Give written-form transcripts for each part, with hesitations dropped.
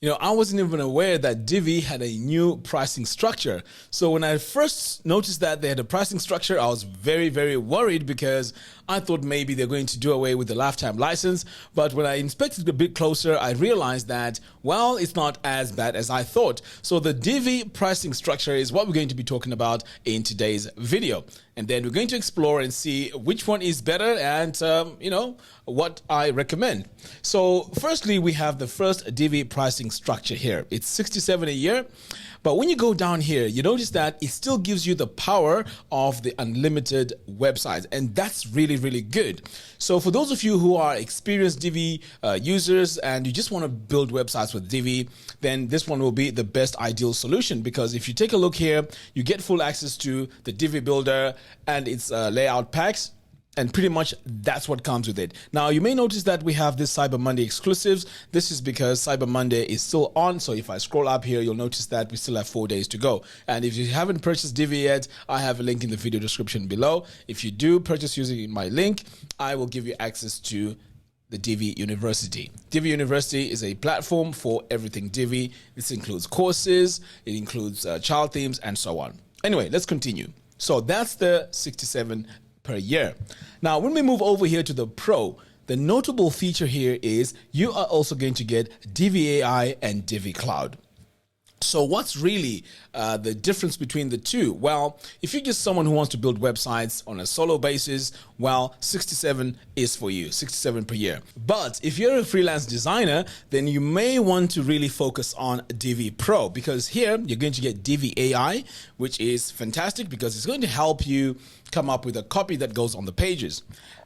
I wasn't even aware that Divi had a new pricing structure. So when I first noticed that they had a pricing structure, I was very, very worried because I thought maybe they're going to do away with the lifetime license. But when I inspected it a bit closer, I realized that, well, it's not as bad as I thought. So the Divi pricing structure is what we're going to be talking about in today's video. And then we're going to explore and see which one is better and, what I recommend. So firstly, we have the first Divi pricing structure here. It's $67 a year. But when you go down here, you notice that it still gives you the power of the unlimited websites. And that's really, really good. So for those of you who are experienced Divi users and you just want to build websites with Divi, then this one will be the best ideal solution. Because if you take a look here, you get full access to the Divi Builder and its layout packs. And pretty much that's what comes with it. Now, you may notice that we have this Cyber Monday exclusives. This is because Cyber Monday is still on. So if I scroll up here, you'll notice that we still have 4 days to go. And if you haven't purchased Divi yet, I have a link in the video description below. If you do purchase using my link, I will give you access to the Divi University. Divi University is a platform for everything Divi. This includes courses, it includes child themes, and so on. Anyway, let's continue. So that's the 67 per year. Now, when we move over here to the Pro, the notable feature here is you are also going to get Divi AI and Divi Cloud. So what's really the difference between the two? Well, if you're just someone who wants to build websites on a solo basis, well, 67 is for you, 67 per year. But if you're a freelance designer, then you may want to really focus on Divi Pro, because here you're going to get Divi AI, which is fantastic because it's going to help you come up with a copy that goes on the pages.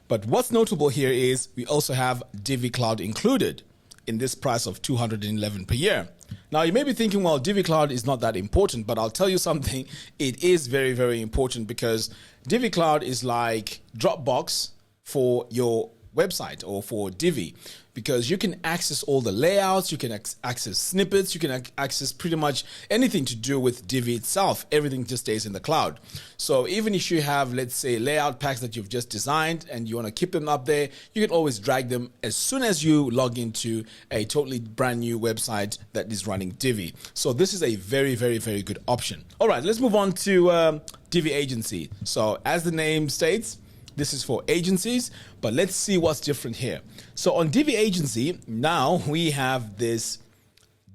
But what's notable here is we also have Divi Cloud included in this price of $211 per year. Now, you may be thinking, well, Divi Cloud is not that important, but I'll tell you something. It is very, very important because Divi Cloud is like Dropbox for your website or for Divi, because you can access all the layouts, you can access snippets, you can access pretty much anything to do with Divi itself. Everything just stays in the cloud. So even if you have, let's say, layout packs that you've just designed and you want to keep them up there, you can always drag them as soon as you log into a totally brand new website that is running Divi. So this is a very, very, very good option. All right, let's move on to Divi Agency. So as the name states, this is for agencies, but let's see what's different here. So on Divi Agency, now we have this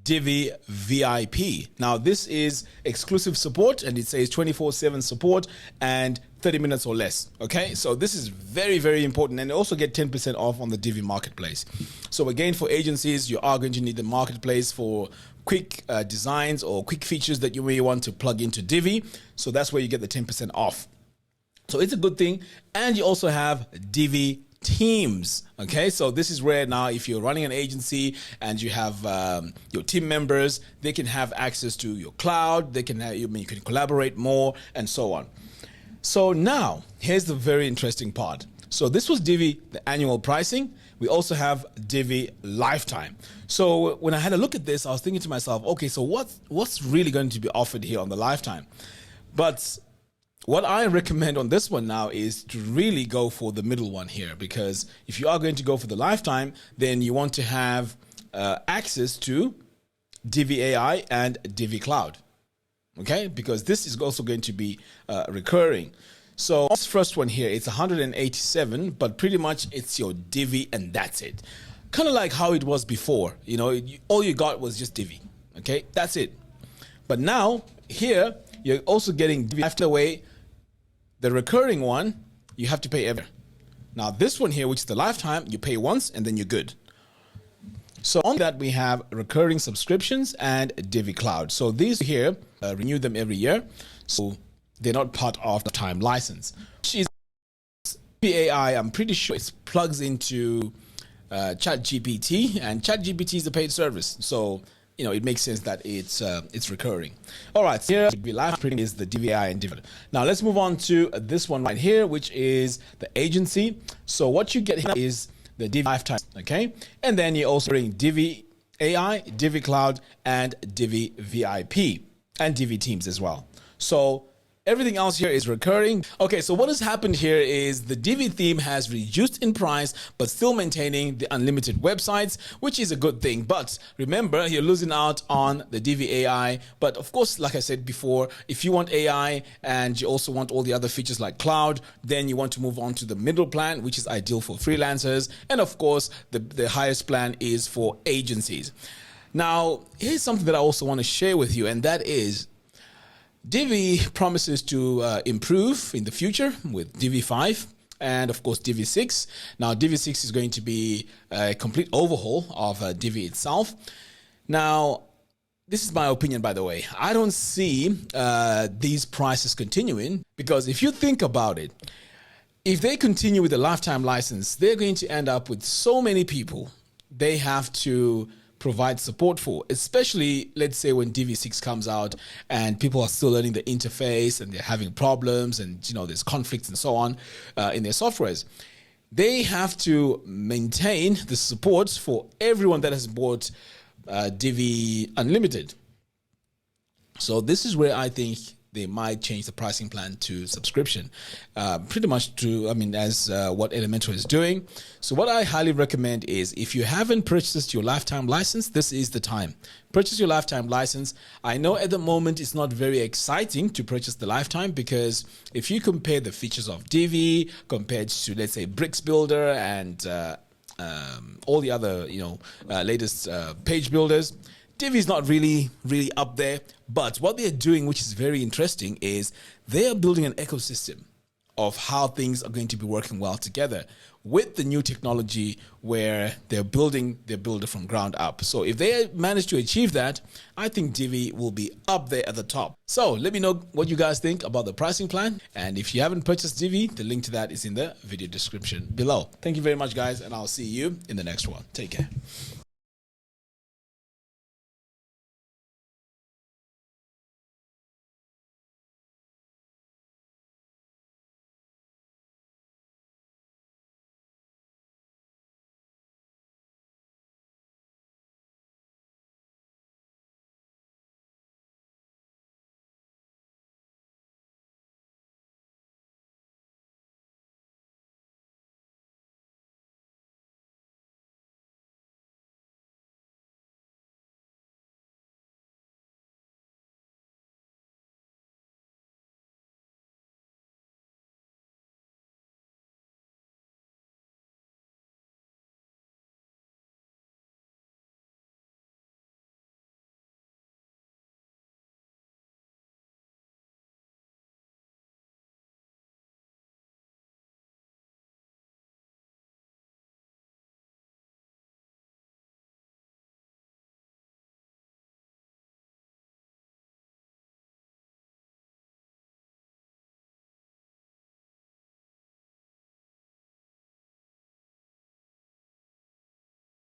Divi VIP. Now this is exclusive support and it says 24/7 support and 30 minutes or less. Okay, so this is very, very important, and also get 10% off on the Divi marketplace. So again, for agencies, you are going to need the marketplace for quick designs or quick features that you may want to plug into Divi. So that's where you get the 10% off. So it's a good thing. And you also have Divi Teams. Okay, so this is where now if you're running an agency and you have your team members, they can have access to your cloud, they can have, you can collaborate more and so on. So now here's the very interesting part. So this was Divi, the annual pricing. We also have Divi Lifetime. So when I had a look at this, I was thinking to myself, okay, so what's really going to be offered here on the Lifetime? But what I recommend on this one now is to really go for the middle one here, because if you are going to go for the Lifetime, then you want to have access to Divi AI and Divi Cloud. Okay, because this is also going to be recurring. So this first one here, it's 187, but pretty much it's your Divi and that's it. Kind of like how it was before, all you got was just Divi. Okay, that's it. But now here, you're also getting Divi after away. The recurring one, you have to pay ever. Now this one here, which is the Lifetime, you pay once and then you're good. So on that we have recurring subscriptions and Divi Cloud. So these here, renew them every year. So they're not part of the time license. Divi AI, I'm pretty sure it plugs into ChatGPT, and ChatGPT is a paid service. So it makes sense that it's recurring. All right, so here Divi Lifetime is the Divi AI and Divi. Now let's move on to this one right here, which is the agency. So what you get here is the Divi Lifetime, okay? And then you also bring Divi AI, Divi Cloud, and Divi VIP, and Divi Teams as well. So Everything else here is recurring. Okay, so what has happened here is the Divi theme has reduced in price, but still maintaining the unlimited websites, which is a good thing. But remember, you're losing out on the Divi AI. But of course, like I said before, if you want AI and you also want all the other features like cloud, then you want to move on to the middle plan, which is ideal for freelancers. And of course, the highest plan is for agencies. Now, here's something that I also want to share with you, and that is Divi promises to improve in the future with Divi 5 and of course Divi 6. Now Divi 6 is going to be a complete overhaul of Divi itself. Now, this is my opinion, by the way. I don't see these prices continuing, because if you think about it, if they continue with the lifetime license, they're going to end up with so many people they have to provide support for, especially let's say when Divi 6 comes out and people are still learning the interface and they're having problems and there's conflicts and so on in their softwares. They have to maintain the support for everyone that has bought Divi Unlimited. So this is where I think they might change the pricing plan to subscription, pretty much as what Elementor is doing. So what I highly recommend is, if you haven't purchased your lifetime license, this is the time. Purchase your lifetime license. I know at the moment it's not very exciting to purchase the lifetime, because if you compare the features of Divi compared to, let's say, Bricks Builder and all the other latest page builders, Divi is not really up there. But what they're doing, which is very interesting, is they are building an ecosystem of how things are going to be working well together with the new technology, where they're building their builder from ground up. So if they manage to achieve that, I think Divi will be up there at the top. So let me know what you guys think about the pricing plan. And if you haven't purchased Divi, the link to that is in the video description below. Thank you very much, guys, and I'll see you in the next one. Take care.